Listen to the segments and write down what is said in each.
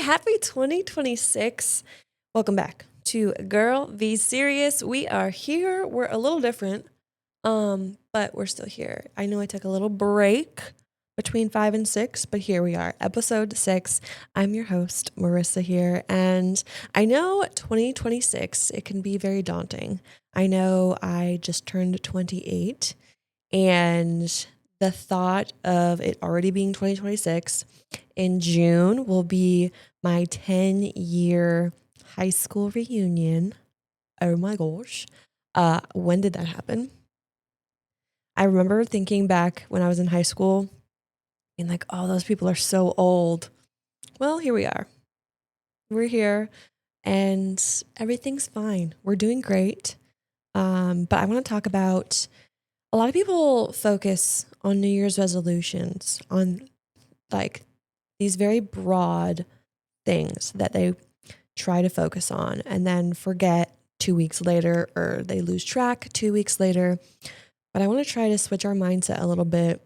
happy 2026. Welcome back to Girl Be Serious. We are here. We're a little different, but we're still here. I know I took a little break between 5 and 6, but here we are, episode 6. I'm your host, Marissa here, and I know 2026, it can be very daunting. I know I just turned 28, and the thought of it already being 2026 in June will be my 10-year high school reunion. Oh my gosh. When did that happen? I remember thinking back when I was in high school and like, oh, those people are so old. Well, here we are. We're here and everything's fine. We're doing great. But I want to talk about a lot of people focus on New Year's resolutions, on like these very broad things that they try to focus on and then forget 2 weeks later, or they lose track 2 weeks later. But I want to try to switch our mindset a little bit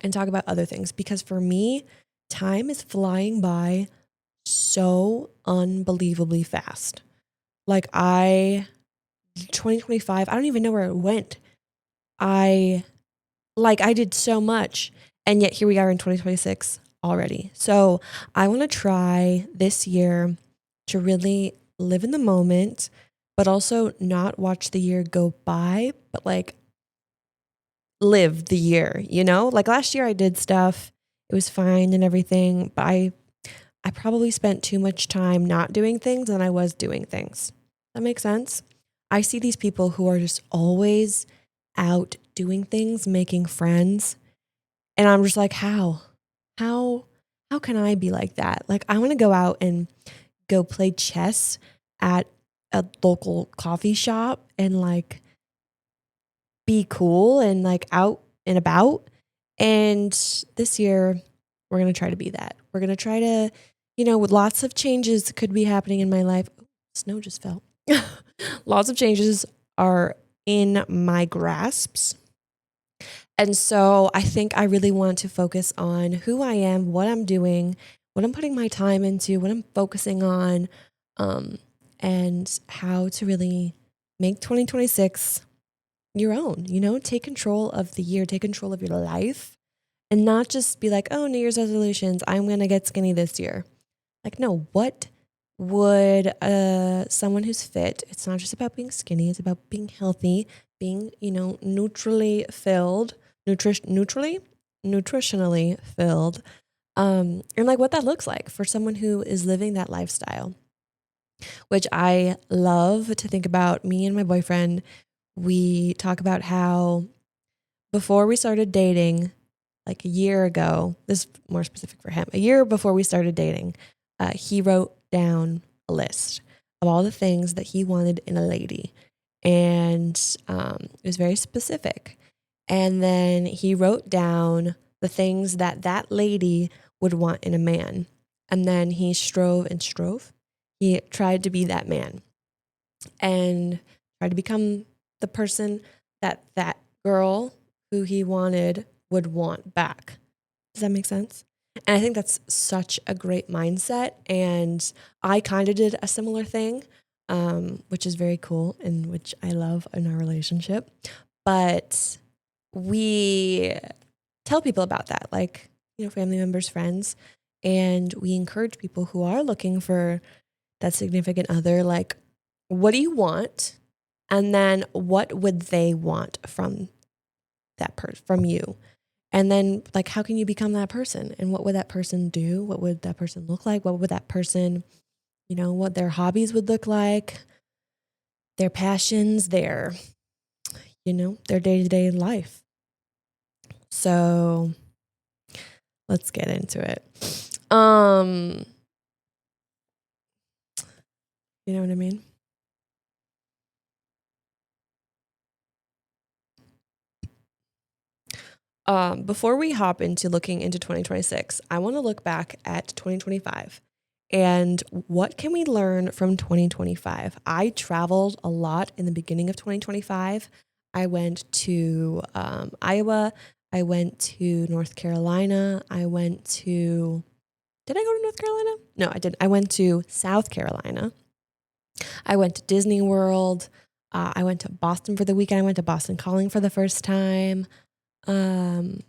and talk about other things, because for me, time is flying by so unbelievably fast. 2025, I don't even know where it went. I did so much, and yet here we are in 2026 already. So I want to try this year to really live in the moment, but also not watch the year go by, but live the year, Like last year I did stuff, it was fine and everything, but I probably spent too much time not doing things than I was doing things. That makes sense? I see these people who are just always out doing things, making friends. And I'm just like, how? How can I be like that? Like, I want to go out and go play chess at a local coffee shop and be cool and out and about. And this year, we're going to try to be that. We're going to try to, with lots of changes could be happening in my life. Snow just fell. Lots of changes are in my grasps. And so I think I really want to focus on who I am, what I'm doing, what I'm putting my time into, what I'm focusing on, and how to really make 2026 your own, take control of the year, take control of your life, and not just be like, oh, New Year's resolutions, I'm going to get skinny this year. Like, no, what would someone who's fit, it's not just about being skinny, it's about being healthy, being, neutrally filled, nutritionally filled, and what that looks like for someone who is living that lifestyle, which I love to think about. Me and my boyfriend, we talk about how before we started dating, like a year ago, this is more specific for him, a year before we started dating, he wrote down a list of all the things that he wanted in a lady. And it was very specific. And then he wrote down the things that lady would want in a man. And then he strove. He tried to be that man and tried to become the person that girl who he wanted would want back. Does that make sense? And I think that's such a great mindset. And I kind of did a similar thing, which is very cool and which I love in our relationship. But we tell people about that, family members, friends, and we encourage people who are looking for that significant other, what do you want? And then what would they want from from you? And then how can you become that person? And what would that person do? What would that person look like? What would that person, what their hobbies would look like, their passions, their day-to-day life. So let's get into it. You know what I mean? Before we hop into looking into 2026, I want to look back at 2025 and what can we learn from 2025? I traveled a lot in the beginning of 2025. I went to Iowa. I went to North Carolina. Did Did I go to North Carolina? No, I didn't. I went to South Carolina. I went to Disney World. I went to Boston for the weekend. I went to Boston Calling for the first time. And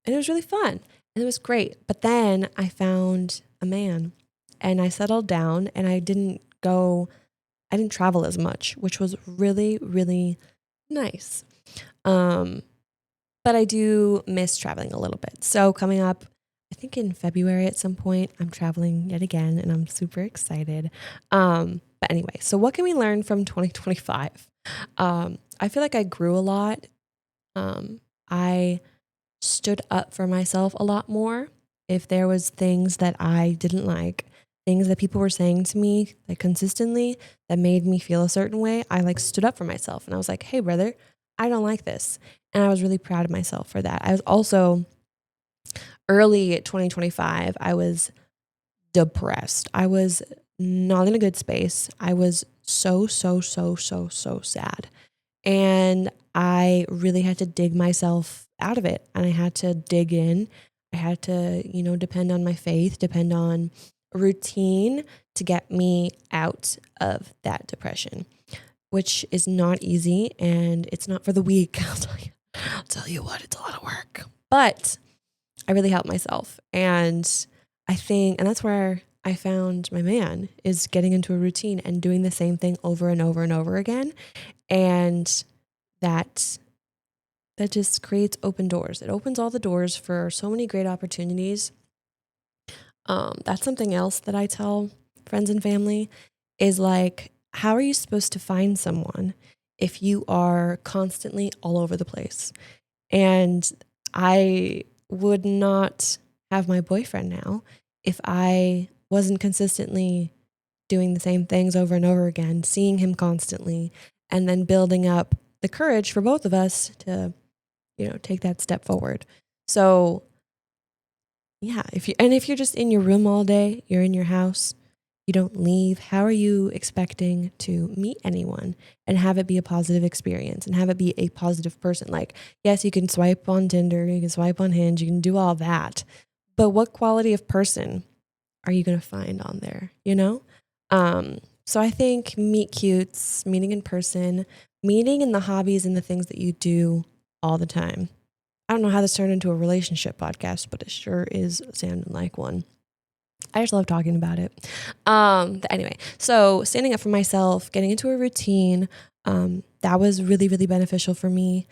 it was really fun. And it was great. But then I found a man and I settled down and I didn't travel as much, which was really, really nice. But I do miss traveling a little bit. So coming up, I think in February at some point, I'm traveling yet again and I'm super excited. But anyway, so what can we learn from 2025? I feel like I grew a lot. I stood up for myself a lot more. If there was things that I didn't like, things that people were saying to me like consistently that made me feel a certain way, I like stood up for myself and I was like, hey brother, I don't like this. And I was really proud of myself for that. I was also early 2025, I was depressed. I was not in a good space. I was so sad. And I really had to dig myself out of it. And I had to dig in. I had to, depend on my faith, depend on a routine to get me out of that depression, which is not easy and it's not for the weak. I'll tell you what, it's a lot of work. But I really helped myself. And I think, and that's where I found my man, is getting into a routine and doing the same thing over and over and over again. And that just creates open doors. It opens all the doors for so many great opportunities. That's something else that I tell friends and family is like, how are you supposed to find someone if you are constantly all over the place? And I would not have my boyfriend now if I wasn't consistently doing the same things over and over again, seeing him constantly, and then building up the courage for both of us to, take that step forward. So yeah, if you're just in your room all day, you're in your house, you don't leave, how are you expecting to meet anyone and have it be a positive experience and have it be a positive person? Like, yes, you can swipe on Tinder, you can swipe on Hinge, you can do all that. But what quality of person are you going to find on there, So I think meet cutes, meeting in person, meeting in the hobbies and the things that you do all the time. I don't know how this turned into a relationship podcast, but it sure is sounding like one. I just love talking about it. Anyway, so standing up for myself, getting into a routine, that was really, really beneficial for me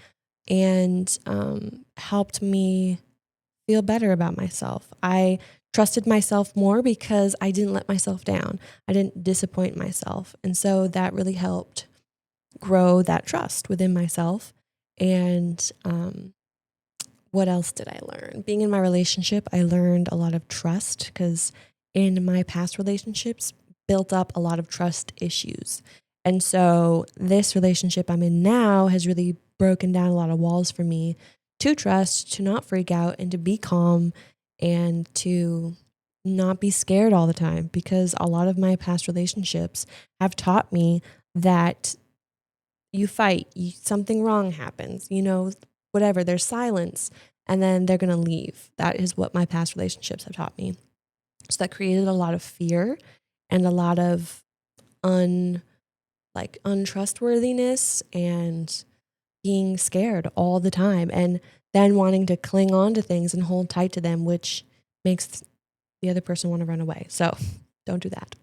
and helped me feel better about myself. I trusted myself more because I didn't let myself down. I didn't disappoint myself. And so that really helped grow that trust within myself. And what else did I learn? Being in my relationship, I learned a lot of trust because in my past relationships, built up a lot of trust issues. And so this relationship I'm in now has really broken down a lot of walls for me to trust, to not freak out, and to be calm and to not be scared all the time, because a lot of my past relationships have taught me that you fight, something wrong happens, whatever, there's silence, and then they're going to leave. That is what my past relationships have taught me. So that created a lot of fear and a lot of untrustworthiness and being scared all the time, and then wanting to cling on to things and hold tight to them, which makes the other person want to run away. So don't do that.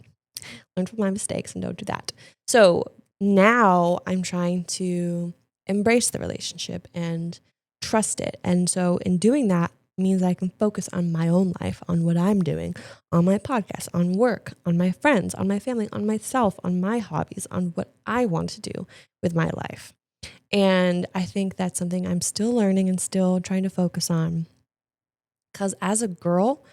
Learn from my mistakes and don't do that. So now I'm trying to embrace the relationship and trust it. And so in doing that means I can focus on my own life, on what I'm doing, on my podcast, on work, on my friends, on my family, on myself, on my hobbies, on what I want to do with my life. And I think that's something I'm still learning and still trying to focus on. Because as a girl,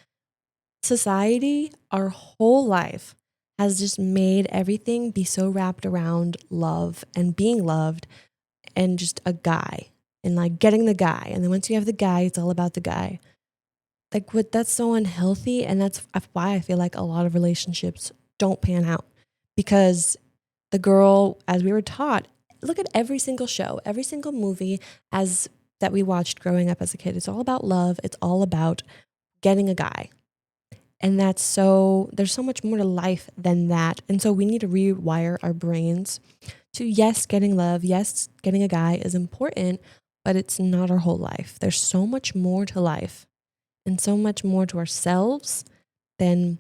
society, our whole life has just made everything be so wrapped around love and being loved and just a guy and like getting the guy. And then once you have the guy, it's all about the guy. Like that's so unhealthy. And that's why I feel like a lot of relationships don't pan out, because the girl, as we were taught, look at every single show, every single movie that we watched growing up as a kid. It's all about love. It's all about getting a guy. And there's so much more to life than that. And so we need to rewire our brains to, yes, getting love, yes, getting a guy is important, but it's not our whole life. There's so much more to life and so much more to ourselves than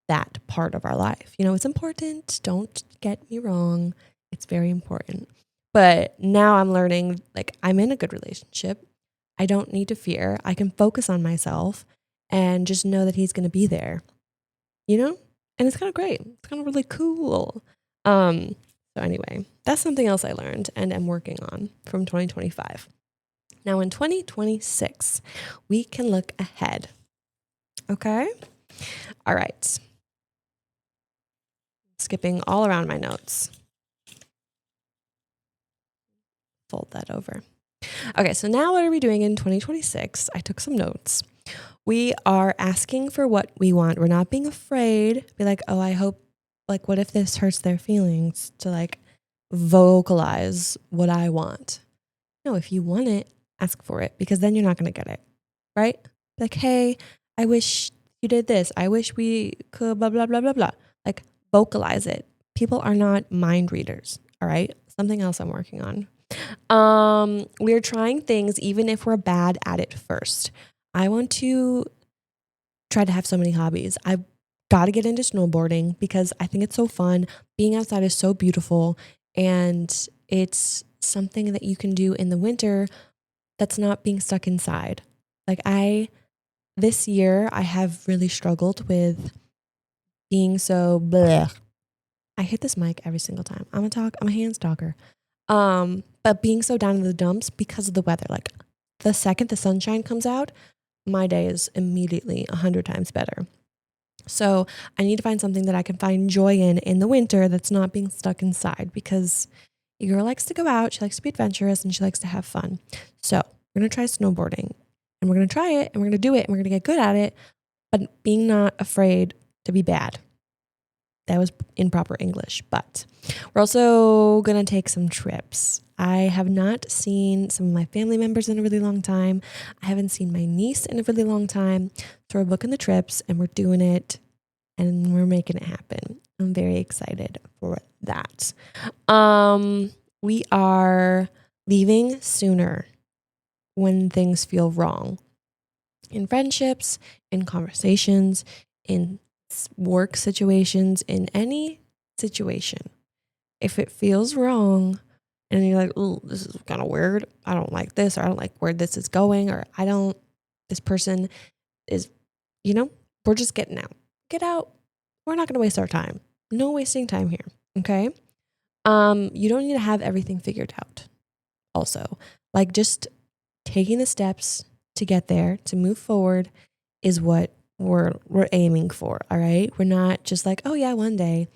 that part of our life. It's important. Don't get me wrong. It's very important. But now I'm learning, like, I'm in a good relationship. I don't need to fear. I can focus on myself and just know that he's going to be there, you know? And it's kind of great. It's kind of really cool. So anyway, that's something else I learned and am working on from 2025. Now in 2026, we can look ahead. Okay? All right. Skipping all around my notes. Fold that over. Okay, so now what are we doing in 2026? I took some notes. We are asking for what we want. We're not being afraid. Be like, oh, I hope, like, what if this hurts their feelings, to like vocalize what I want. No, if you want it, ask for it, because then you're not going to get it, right? Like, hey, I wish you did this. I wish we could blah, blah, blah, blah, blah. Like, vocalize it. People are not mind readers, all right? Something else I'm working on. We're trying things even if we're bad at it first. I want to try to have so many hobbies. I've got to get into snowboarding because I think it's so fun. Being outside is so beautiful, and it's something that you can do in the winter that's not being stuck inside. Like, this year I have really struggled with being so bleh. I hit this mic every single time. I'm a hands talker. But being so down in the dumps because of the weather. Like, the second the sunshine comes out, my day is immediately 100 times better. So I need to find something that I can find joy in the winter that's not being stuck inside, because your girl likes to go out, she likes to be adventurous, and she likes to have fun. So we're going to try snowboarding, and we're going to try it, and we're going to do it, and we're going to get good at it, but being not afraid to be bad. That was improper English, but we're also going to take some trips. I have not seen some of my family members in a really long time. I haven't seen my niece in a really long time. So we're booking the trips and we're doing it and we're making it happen. I'm very excited for that. We are leaving sooner when things feel wrong. In friendships, in conversations, in work situations, in any situation. If it feels wrong and you're like, oh, this is kind of weird, I don't like this, or I don't like where this is going, or this person is, we're just getting out. Get out. We're not going to waste our time. No wasting time here. Okay. You don't need to have everything figured out. Also, like, just taking the steps to get there, to move forward, is what we're aiming for. All right. We're not just like, oh yeah, one day,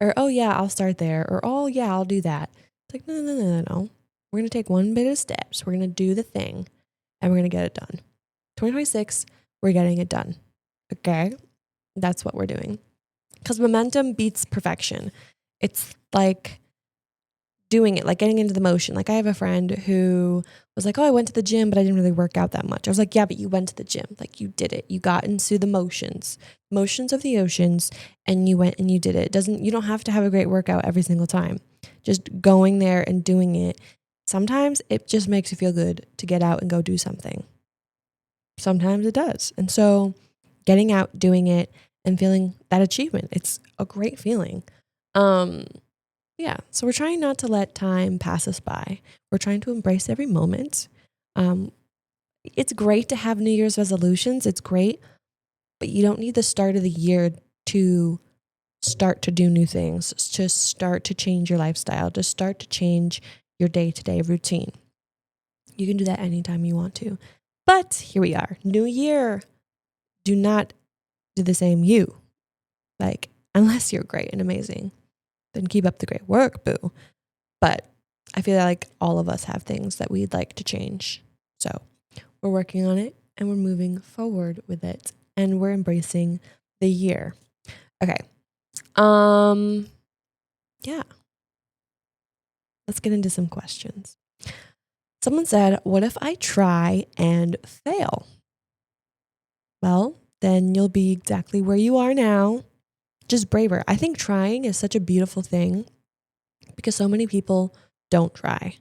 or oh yeah, I'll start there, or oh yeah, I'll do that. It's like, no. We're going to take one bit of steps. We're going to do the thing and we're going to get it done. 2026, we're getting it done. Okay. That's what we're doing. Because momentum beats perfection. It's like doing it, like getting into the motion. Like, I have a friend who was like, oh, I went to the gym, but I didn't really work out that much. I was like, yeah, but you went to the gym. Like, you did it. You got into the motions of the oceans, and you went and you did it. You don't have to have a great workout every single time. Just going there and doing it. Sometimes it just makes you feel good to get out and go do something. Sometimes it does. And so getting out, doing it, and feeling that achievement, it's a great feeling. Yeah, so we're trying not to let time pass us by. We're trying to embrace every moment. It's great to have New Year's resolutions. It's great, but you don't need the start of the year to start to do new things, to start to change your lifestyle, to start to change your day-to-day routine. You can do that anytime you want to. But here we are, new year. Do not do the same you. Like, unless you're great and amazing, then keep up the great work, boo. But I feel like all of us have things that we'd like to change. So we're working on it and we're moving forward with it and we're embracing the year. Okay. Yeah. Let's get into some questions. Someone said, what if I try and fail? Well, then you'll be exactly where you are now, just braver. I think trying is such a beautiful thing because so many people don't try.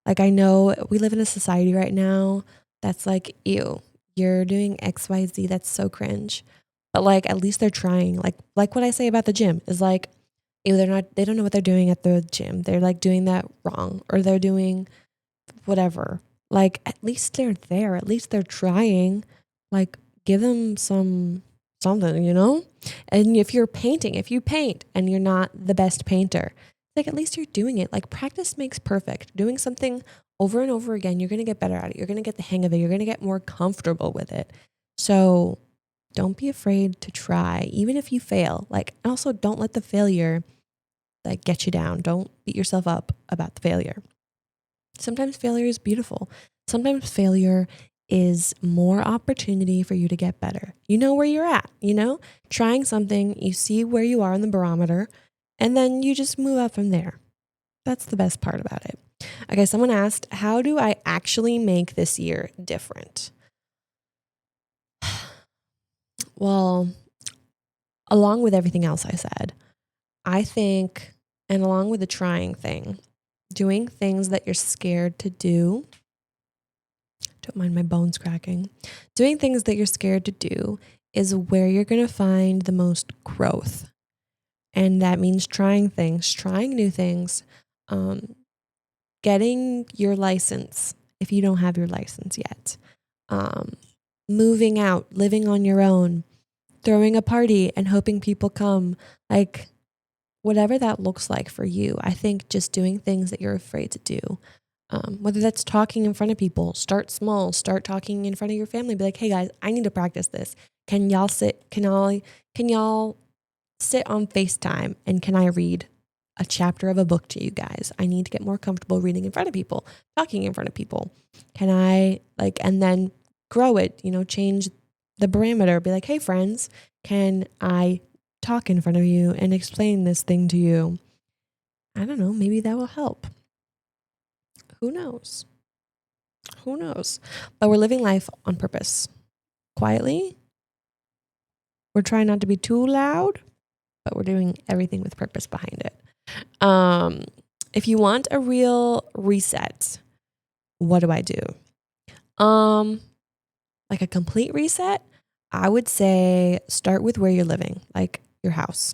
Like, I know we live in a society right now that's like, ew, you're doing XYZ. That's so cringe. But like, at least they're trying. Like what I say about the gym is like, ew, they don't know what they're doing at the gym. They're like doing that wrong, or they're doing whatever. Like, at least they're there. At least they're trying. Like, give them something, you know? And if you paint and you're not the best painter, like, at least you're doing it. Like, practice makes perfect. Doing something over and over again, you're going to get better at it. You're going to get the hang of it. You're going to get more comfortable with it. So don't be afraid to try, even if you fail. Like, also don't let the failure like get you down. Don't beat yourself up about the failure. Sometimes failure is beautiful. Sometimes failure is more opportunity for you to get better. You know where you're at, trying something, you see where you are on the barometer, and then you just move up from there. That's the best part about it. Okay, someone asked, how do I actually make this year different? Well, along with everything else I said, I think, and along with the trying thing, doing things that you're scared to do. Don't mind my bones cracking. Doing things that you're scared to do is where you're going to find the most growth. And that means trying things, trying new things, getting your license if you don't have your license yet, moving out, living on your own, throwing a party and hoping people come, like whatever that looks like for you. I think just doing things that you're afraid to do. Whether that's talking in front of people, start small, start talking in front of your family. Be like, hey guys, I need to practice this. Can y'all sit on FaceTime and can I read a chapter of a book to you guys? I need to get more comfortable reading in front of people, talking in front of people. Can I and then grow it, change the parameter, be like, hey friends, can I talk in front of you and explain this thing to you? I don't know, maybe that will help. Who knows? But we're living life on purpose. Quietly. We're trying not to be too loud, but we're doing everything with purpose behind it. If you want a real reset, what do I do? Like a complete reset, I would say start with where you're living, like your house.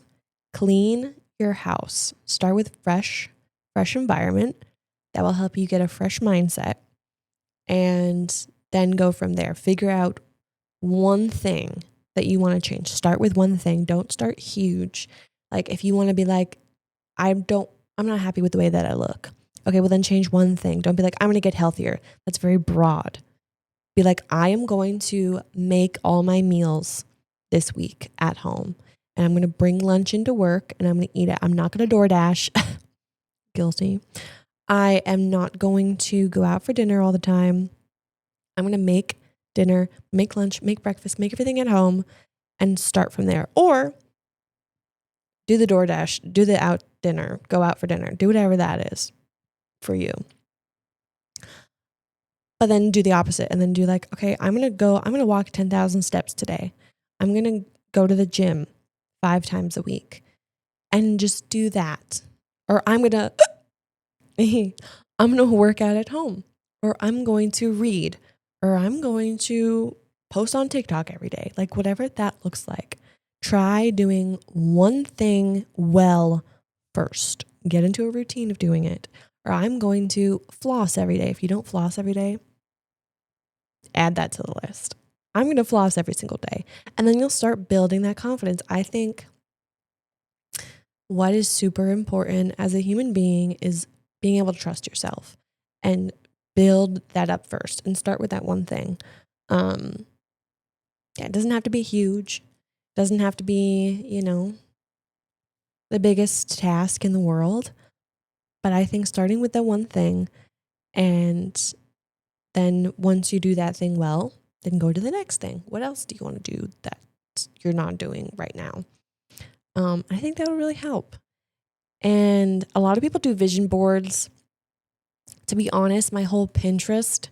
Clean your house. Start with fresh environment. That will help you get a fresh mindset. And then go from there. Figure out one thing that you want to change. Start with one thing. Don't start huge. Like if you want to be like, I'm not happy with the way that I look. Okay, well then change one thing. Don't be like, I'm going to get healthier. That's very broad. Be like, I am going to make all my meals this week at home. And I'm going to bring lunch into work and I'm going to eat it. I'm not going to DoorDash. Guilty. I am not going to go out for dinner all the time. I'm going to make dinner, make lunch, make breakfast, make everything at home and start from there. Or do the DoorDash, do the out dinner, go out for dinner, do whatever that is for you. But then do the opposite and then do like, okay, I'm going to walk 10,000 steps today. I'm going to go to the gym 5 times a week and just do that. Or I'm going to work out at home, or I'm going to read, or I'm going to post on TikTok every day. Like whatever that looks like, try doing one thing well first. Get into a routine of doing it. Or I'm going to floss every day. If you don't floss every day, add that to the list. I'm going to floss every single day. And then you'll start building that confidence. I think what is super important as a human being is being able to trust yourself and build that up first and start with that one thing. It doesn't have to be huge. It doesn't have to be, the biggest task in the world. But I think starting with that one thing, and then once you do that thing well, then go to the next thing. What else do you want to do that you're not doing right now? I think that would really help. And a lot of people do vision boards. To be honest, my whole Pinterest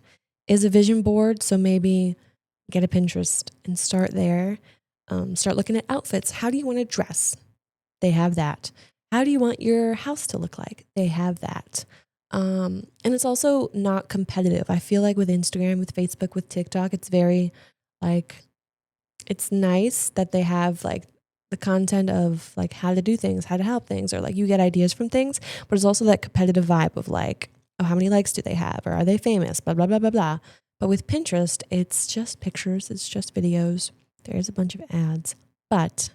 is a vision board. So maybe get a Pinterest and start there. Start looking at outfits. How do you want to dress? They have that. How do you want your house to look like? They have that. And it's also not competitive. I feel like with Instagram, with Facebook, with TikTok, it's very like, it's nice that they have like the content of like how to do things, how to help things, or like you get ideas from things, but it's also that competitive vibe of like, oh, how many likes do they have? Or are they famous? Blah, blah, blah, blah, blah. But with Pinterest, it's just pictures, it's just videos. There's a bunch of ads. But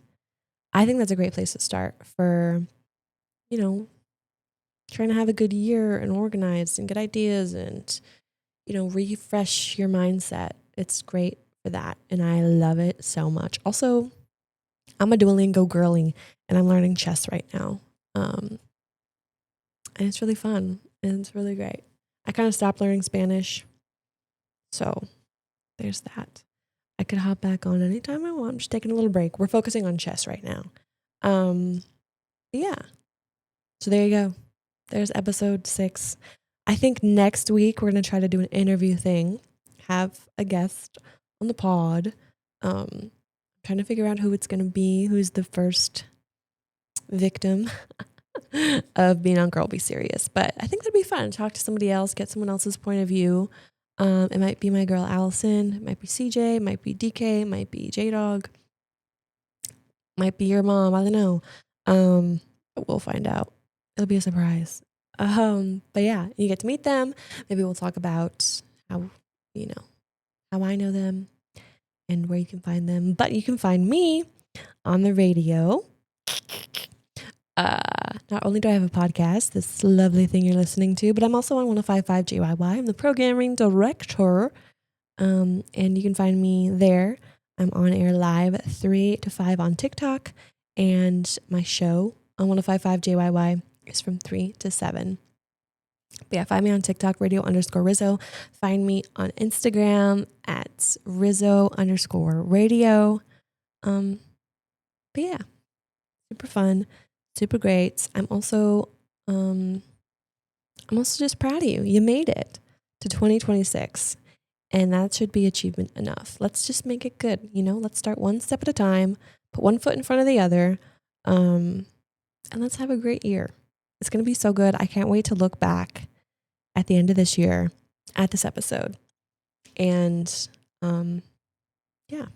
I think that's a great place to start for, you know, trying to have a good year and organize and get ideas and, you know, refresh your mindset. It's great for that. And I love it so much. Also, I'm a Duolingo girly and I'm learning chess right now. And it's really fun and it's really great. I kind of stopped learning Spanish. So there's that. I could hop back on anytime I want. I'm just taking a little break. We're focusing on chess right now. Yeah. So there you go. There's episode 6. I think next week we're going to try to do an interview thing, have a guest on the pod. Trying to figure out who it's going to be, who's the first victim of being on Girl Be Serious. But I think that'd be fun. Talk to somebody else, get someone else's point of view. It might be my girl Allison, it might be CJ, it might be DK, it might be J-Dog, might be your mom. I don't know. We'll find out. It'll be a surprise. But yeah, you get to meet them. Maybe we'll talk about how, you know, how I know them and where you can find them. But you can find me on the radio. Not only do I have a podcast, this lovely thing you're listening to, but I'm also on 105.5 JYY. I'm the programming director. And you can find me there. I'm on air live 3 to 5 on TikTok. And my show on 105.5 JYY is from 3 to 7. But yeah, find me on TikTok, radio_Rizzo. Find me on Instagram at Rizzo_radio. But yeah, super fun, super great. I'm also just proud of you. You made it to 2026. And that should be achievement enough. Let's just make it good. You know, let's start one step at a time, put one foot in front of the other. And let's have a great year. It's going to be so good. I can't wait to look back at the end of this year at this episode. And yeah,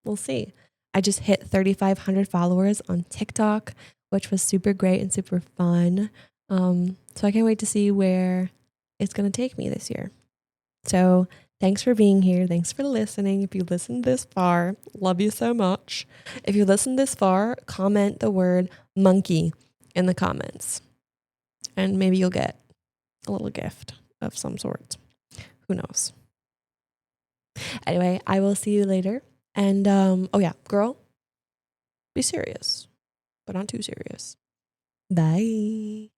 we'll see. I just hit 3,500 followers on TikTok, which was super great and super fun. So I can't wait to see where it's going to take me this year. So thanks for being here. Thanks for listening. If you listened this far, love you so much. If you listened this far, comment the word monkey in the comments. And maybe you'll get a little gift of some sort. Who knows? Anyway, I will see you later. And oh yeah, girl, be serious, but not too serious. Bye.